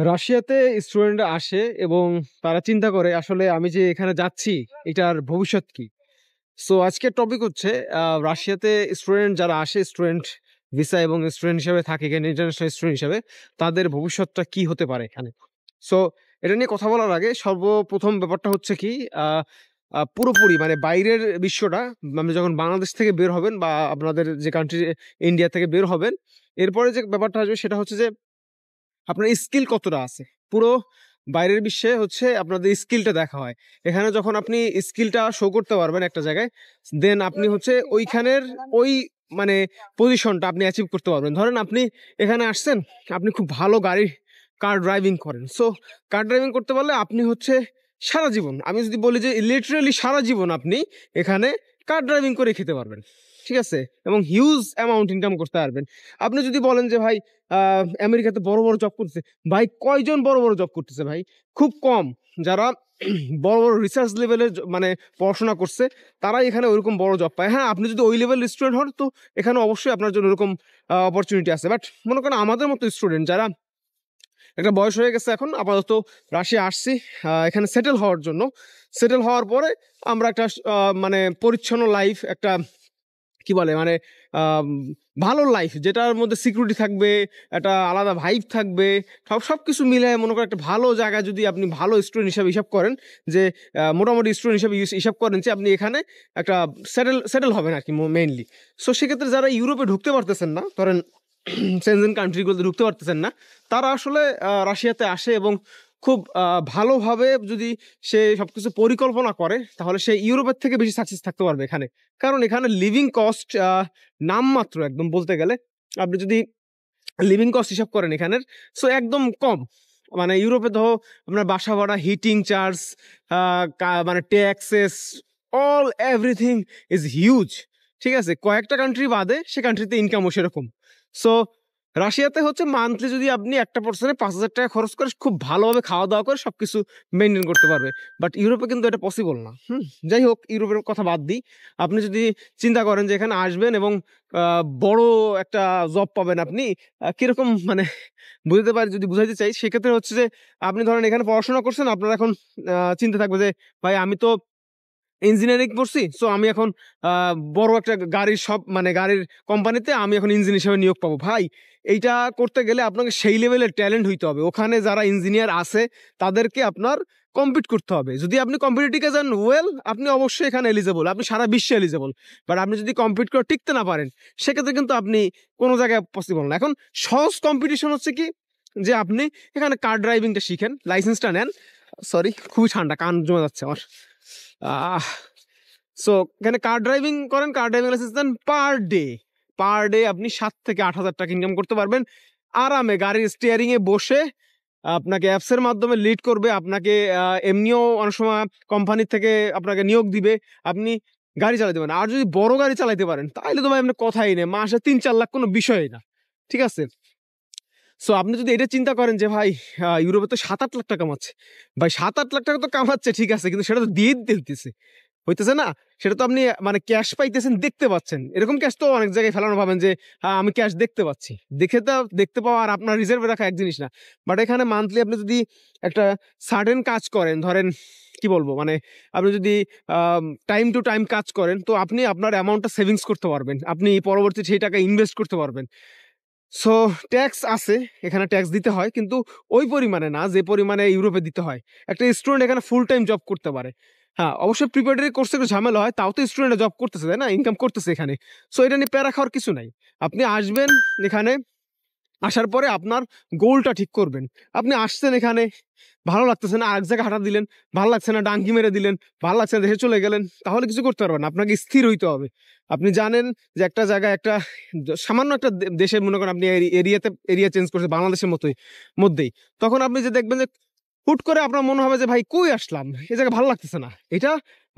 রাশিয়াতে স্টুডেন্টরা আসে এবং তারা চিন্তা করে আসলে আমি যে এখানে যাচ্ছি এটার ভবিষ্যৎ কি। সো আজকের টপিক হচ্ছে রাশিয়াতে স্টুডেন্ট যারা আসে, স্টুডেন্ট ভিসা এবং স্টুডেন্ট হিসেবে থাকে এখানে, ইন্টারন্যাশনাল স্টুডেন্ট হিসেবে তাদের ভবিষ্যৎটা কি হতে পারে এখানে। সো এটা নিয়ে কথা বলার আগে সর্বপ্রথম ব্যাপারটা হচ্ছে কি, পুরোপুরি মানে বাইরের বিশ্বটা, মানে যখন বাংলাদেশ থেকে বের হবেন বা আপনাদের যে কান্ট্রি ইন্ডিয়া থেকে বের হবেন, এরপরে যে ব্যাপারটা আসবে সেটা হচ্ছে যে আপনার স্কিল কতটা আছে। পুরো বাইরের বিশ্বে হচ্ছে আপনাদের স্কিলটা দেখা হয়। এখানে যখন আপনি স্কিলটা শো করতে পারবেন একটা জায়গায়, দেন আপনি হচ্ছে ওইখানের ওই মানে পজিশনটা আপনি অ্যাচিভ করতে পারবেন। ধরেন আপনি এখানে আসছেন, আপনি খুব ভালো কার ড্রাইভিং করেন। সো কার ড্রাইভিং করতে পারলে আপনি হচ্ছে সারা জীবন, আমি যদি বলি যে লিটারেলি সারা জীবন আপনি এখানে কার ড্রাইভিং করে খেতে পারবেন, ঠিক আছে, এবং হিউজ অ্যামাউন্ট ইনকাম করতে পারবেন। আপনি যদি বলেন যে ভাই আমেরিকাতে বড় বড় জব করতেছে, ভাই কয়জন বড় বড় জব করতেছে? ভাই খুব কম। যারা বড় বড় রিসার্চ লেভেলের মানে পড়াশোনা করছে তারাই এখানে ওইরকম বড় জব পায়। হ্যাঁ, আপনি যদি ওই লেভেল স্টুডেন্ট হন তো এখানে অবশ্যই আপনার জন্য ওরকম অপরচুনিটি আছে। বাট মনে করেন আমাদের মতো স্টুডেন্ট যারা একটা বয়স হয়ে গেছে, এখন আপাতত রাশিয়া আসছি এখানে সেটেল হওয়ার জন্য। সেটেল হওয়ার পরে আমরা একটা মানে পরিচ্ছন্ন লাইফ, একটা কি বলে মানে ভালো লাইফ যেটার মধ্যে সিকিউরিটি থাকবে, একটা আলাদা ভাইব থাকবে, সব কিছু মিলে মনে করেন একটা ভালো জায়গায় যদি আপনি ভালো স্টুডেন্ট হিসাবে হিসাব করেন, যে মোটামুটি স্টুডেন্ট হিসাবে হিসাব করেন যে আপনি এখানে একটা সেটেল হবেন আর কি মেইনলি। সো সেক্ষেত্রে যারা ইউরোপে ঢুকতে পারতেছেন না, ধরেন সেনজেন কান্ট্রিগুলোতে ঢুকতে পারতেছেন না, তারা আসলে রাশিয়াতে আসে এবং খুব ভালোভাবে যদি সে সবকিছু পরিকল্পনা করে তাহলে সে ইউরোপের থেকে বেশি সাকসেস থাকতে পারবে এখানে। কারণ এখানে লিভিং কস্ট নামমাত্র, একদম বলতে গেলে আপনি যদি লিভিং কস্ট হিসাব করেন এখানের, সো একদম কম। মানে ইউরোপে ধরো আপনার বাসা ভাড়া, হিটিং চার্জ, মানে taxes, all everything is huge. ঠিক আছে, কয়েকটা কান্ট্রি বাদে সে কান্ট্রিতে ইনকামও সেরকম। সো রাশিয়াতে হচ্ছে মান্থলি যদি আপনি একটা পার্সনে 5,000 টাকা খরচ করে খুব ভালোভাবে খাওয়া দাওয়া করে সবকিছু মেনটেন করতে পারবে। বাট ইউরোপে কিন্তু এটা পসিবল না। যাই হোক, ইউরোপের কথা বাদ দিই। আপনি যদি চিন্তা করেন যে এখানে আসবেন এবং বড় একটা জব পাবেন, আপনি কিরকম মানে বুঝতে পারি, যদি বুঝাইতে চাই সেক্ষেত্রে হচ্ছে যে আপনি ধরেন এখানে পড়াশোনা করছেন, আপনার এখন চিন্তা থাকবে যে ভাই আমি তো ইঞ্জিনিয়ারিং পড়ছি, সো আমি এখন বড় একটা গাড়ির মানে গাড়ির কোম্পানিতে আমি এখন ইঞ্জিনিয়ার হিসেবে নিয়োগ পাবো। ভাই এইটা করতে গেলে আপনাকে সেই লেভেলের ট্যালেন্ট হইতে হবে। ওখানে যারা ইঞ্জিনিয়ার আছে তাদেরকে আপনার কম্পিট করতে হবে। যদি আপনি কম্পিটিটিভে যান, আপনি অবশ্যই এখানে এলিজেবল, আপনি সারা বিশ্বে এলিজেবল। বাট আপনি যদি কম্পিট করে টিকতে না পারেন, সেক্ষেত্রে কিন্তু আপনি কোনো জায়গায় পসিবল না। এখন সহজ কম্পিটিশন হচ্ছে কি, যে আপনি এখানে কার ড্রাইভিংটা শিখেন, লাইসেন্সটা নেন। সরি, খুবই ঠান্ডা, কান জমে যাচ্ছে আমার। সো এখানে কার ড্রাইভিং করেন, কার ড্রাইভিং লাইসেন্স দেন, পার ডে আপনি 7 থেকে 8,000 টাকা ইনকাম করতে পারবেন আরামে। গাড়ির স্টিয়ারিং এ বসে আপনাকে অ্যাপস এর মাধ্যমে লিড করবে, আপনাকে এমনিও অনেক সময় কোম্পানি থেকে আপনাকে নিয়োগ দিবে, আপনি গাড়ি চালাতে পারেন। আর যদি বড় গাড়ি চালাতে পারেন তাহলে তো ভাই আপনার কথাই নেই, মাসে 3-4 লাখ কোনো বিষয়ই না। ঠিক আছে, সো আপনি যদি এটা চিন্তা করেন যে ভাই ইউরোপে তো 7-8 লাখ টাকা কামাচ্ছে, ভাই 7-8 লাখ টাকা তো কামাচ্ছে, ঠিক আছে, কিন্তু সেটা তো দিয়ে দিতেছে হইতেছে না। সেটা তো আপনি মানে ক্যাশ পাইতেছেন, দেখতে পাচ্ছেন। এরকম ক্যাশ তো অনেক জায়গায় ফেলানো ভাবেন যে হ্যাঁ আমি ক্যাশ দেখতে পাচ্ছি, দেখতে পাওয়া আর আপনার রিজার্ভে রাখা এক জিনিস না। বাট এখানে মান্থলি আপনি যদি একটা সার্টেন কাজ করেন, ধরেন কি বলবো মানে আপনি যদি টাইম টু টাইম কাজ করেন, তো আপনি আপনার অ্যামাউন্টটা সেভিংস করতে পারবেন, আপনি পরবর্তী সেই টাকা ইনভেস্ট করতে পারবেন। সো ট্যাক্স আছে, এখানে ট্যাক্স দিতে হয়, কিন্তু ওই পরিমাণে না যে পরিমাণে ইউরোপে দিতে হয়। একটা স্টুডেন্ট এখানে ফুল টাইম জব করতে পারে। হ্যাঁ, অবশ্যই প্রিপারেটরি কোর্সে একটু ঝামেলা হয়, তাও তো স্টুডেন্টরা জব করতেছে, তাই না, ইনকাম করতেছে এখানে। সো এটা নিয়ে প্যারা খাওয়ার কিছু নাই। আপনি আসবেন এখানে, আসার পরে আপনার গোলটা ঠিক করবেন। আপনি আসছেন এখানে, ভালো লাগতেছে না, আরেক জায়গায় হাঁটা দিলেন, ভালো লাগছে না, ডাঙ্গি মেরে দিলেন, ভালো লাগছে না, দেশে চলে গেলেন, তাহলে কিছু করতে পারবেন না। আপনাকে স্থির হইতে হবে। আপনি জানেন যে একটা জায়গায় একটা সামান্য একটা দেশে মনে করেন আপনি এরিয়া চেঞ্জ করছে বাংলাদেশের মধ্যেই, তখন আপনি যে দেখবেন যে হুট করে আপনার মনে হবে যে ভাই কই আসলাম, এই জায়গায় ভালো লাগতেছে না। এটা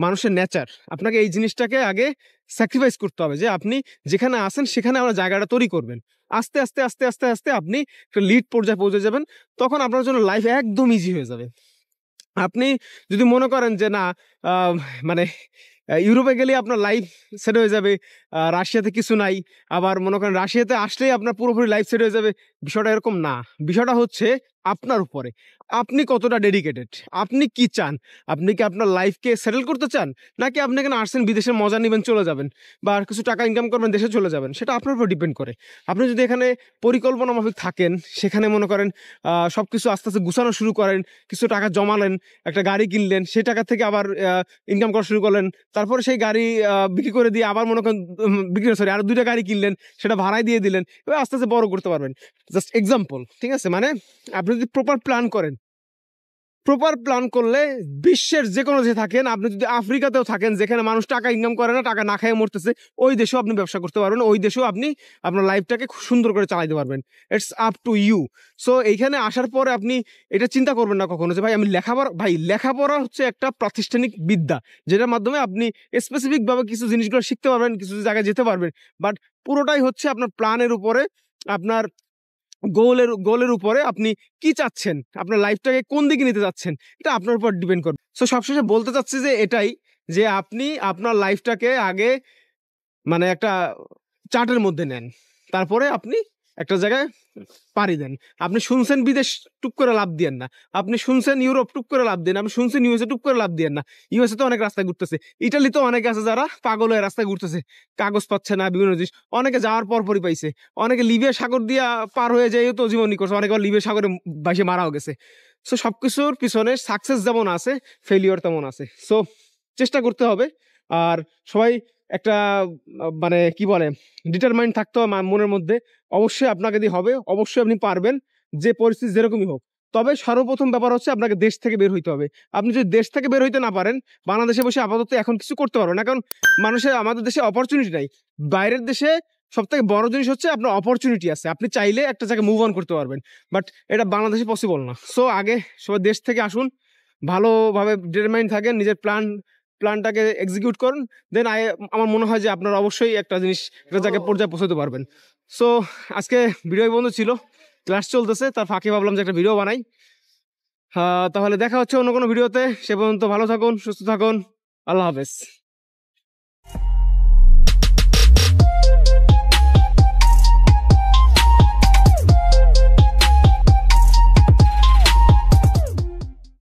মানুষের নেচার। আপনাকে এই জিনিসটাকে আগে স্যাক্রিফাইস করতে হবে যে আপনি যেখানে আসেন সেখানে আপনার জায়গাটা তৈরি করবেন। আস্তে আস্তে আস্তে আস্তে আস্তে আপনি একটা লিড পর্যায়ে পৌঁছে যাবেন, তখন আপনার জন্য লাইফ একদম ইজি হয়ে যাবে। আপনি যদি মনে করেন যে না মানে ইউরোপে গেলে আপনার লাইফ সেট হয়ে যাবে, রাশিয়াতে কিছু নাই, আবার মনে করেন রাশিয়াতে আসলেই আপনার পুরোপুরি লাইফ সেট হয়ে যাবে, বিষয়টা এরকম না। বিষয়টা হচ্ছে আপনার উপরে। আপনি কতটা ডেডিকেটেড, আপনি কি চান? আপনি কি আপনার লাইফকে সেটেল করতে চান, নাকি আপনি এখানে আসছেন বিদেশের মজা নেবেন চলে যাবেন, বা আর কিছু টাকা ইনকাম করবেন দেশে চলে যাবেন? সেটা আপনার উপর ডিপেন্ড করে। আপনি যদি এখানে পরিকল্পনা মাফিক থাকেন, সেখানে মনে করেন সবকিছু আস্তে আস্তে গুছানো শুরু করেন, কিছু টাকা জমালেন, একটা গাড়ি কিনলেন, সেই টাকা থেকে আবার ইনকাম করা শুরু করলেন, তারপরে সেই গাড়ি বিক্রি করে দিয়ে আবার মনে করেন বিক্রি সরি আরো 2টা গাড়ি কিনলেন, সেটা ভাড়ায় দিয়ে দিলেন, এবার আস্তে আস্তে বড় করতে পারবেন। জাস্ট এক্সাম্পল, ঠিক আছে? মানে আপনি যদি প্রপার প্ল্যান করেন, প্রপার প্ল্যান করলে বিশ্বের যে কোনো দেশে থাকেন, আপনি যদি আফ্রিকাতেও থাকেন যেখানে মানুষ টাকা ইনকাম করে না, টাকা না খেয়ে মরতেছে, ওই দেশেও আপনি ব্যবসা করতে পারবেন, ওই দেশেও আপনি আপনার লাইফটাকে খুব সুন্দর করে চালাতে পারবেন। It's up to you. So এইখানে আসার পরে আপনি এটা চিন্তা করবেন না কখনো যে ভাই আমি লেখাপড়া, ভাই লেখাপড়া হচ্ছে একটা প্রাতিষ্ঠানিক বিদ্যা, যেটার মাধ্যমে আপনি স্পেসিফিক ভাবে কিছু জিনিসগুলো শিখতে পারবেন, কিছু জায়গায় যেতে পারবেন। বাট পুরোটাই হচ্ছে আপনার প্ল্যানের উপরে, আপনার গোলের উপরে আপনি কি চাচ্ছেন, আপনার লাইফটাকে কোন দিকে নিতে চাচ্ছেন, এটা আপনার উপর ডিপেন্ড করবে। সো সবশেষে বলতে চাচ্ছি যে এটাই, যে আপনি আপনার লাইফটাকে আগে মানে একটা চার্টের মধ্যে নেন, তারপরে আপনি একটা জায়গায় পাড়ি দেন। আপনি শুনছেন বিদেশ, টুক করে লাভ দিয়েন না। আপনি শুনছেন ইউরোপ, টুক করে লাভ দেন। আপনি শুনছেন ইউএসএ, টুক করে লাভ দিয়েন না। ইউএসএ তো অনেক রাস্তায় ঘুরতেছে, ইটালিতে অনেকে আছে যারা পাগল হয়ে রাস্তায় ঘুরতেছে, কাগজ পাচ্ছে না, বিভিন্ন জিনিস। অনেকে যাওয়ার পরপরই পাইছে, অনেকে লিবিয়া সাগর দিয়া পার হয়ে যেয়ে তো জীবনই করছে, অনেকে লিবিয়া সাগরে ভাসে মারাও গেছে। সো সবকিছুর পিছনে সাকসেস যেমন আছে, ফেলিওর তেমন আছে। সো চেষ্টা করতে হবে। আর সবাই একটা মানে কি বলে, ডিটারমাইন্ড থাকতে হবে মনের মধ্যে। অবশ্যই আপনাকে দিয়ে হবে, অবশ্যই আপনি পারবেন, যে পরিস্থিতি যেরকমই হোক। তবে সর্বপ্রথম ব্যাপার হচ্ছে আপনাকে দেশ থেকে বের হইতে হবে। আপনি যদি দেশ থেকে বের হইতে না পারেন, বাংলাদেশে বসে আপাতত এখন কিছু করতে পারবেন না, কারণ মানুষের, আমাদের দেশে অপরচুনিটি নাই। বাইরের দেশে সব থেকে বড় জিনিস হচ্ছে আপনার অপরচুনিটি আছে, আপনি চাইলে একটা জায়গায় মুভ অন করতে পারবেন। বাট এটা বাংলাদেশে পসিবল না। সো আগে সবাই দেশ থেকে আসুন, ভালোভাবে ডিটারমাইন্ড থাকেন, নিজের প্ল্যানটাকে এক্সিকিউট করুন। দেন আমার মনে হয় যে আপনারা অবশ্যই একটা জিনিস, একটা জায়গায় পর্যায়ে পৌঁছাতে পারবেন। সো আজকে ভিডিও বন্ধ ছিল, ক্লাস চলতেছে, তার ফাঁকে ভাবলাম যে একটা ভিডিও বানাই। তাহলে দেখা হচ্ছে অন্য কোনো ভিডিওতে। সে পর্যন্ত ভালো থাকুন, সুস্থ থাকুন। আল্লাহ হাফেজ।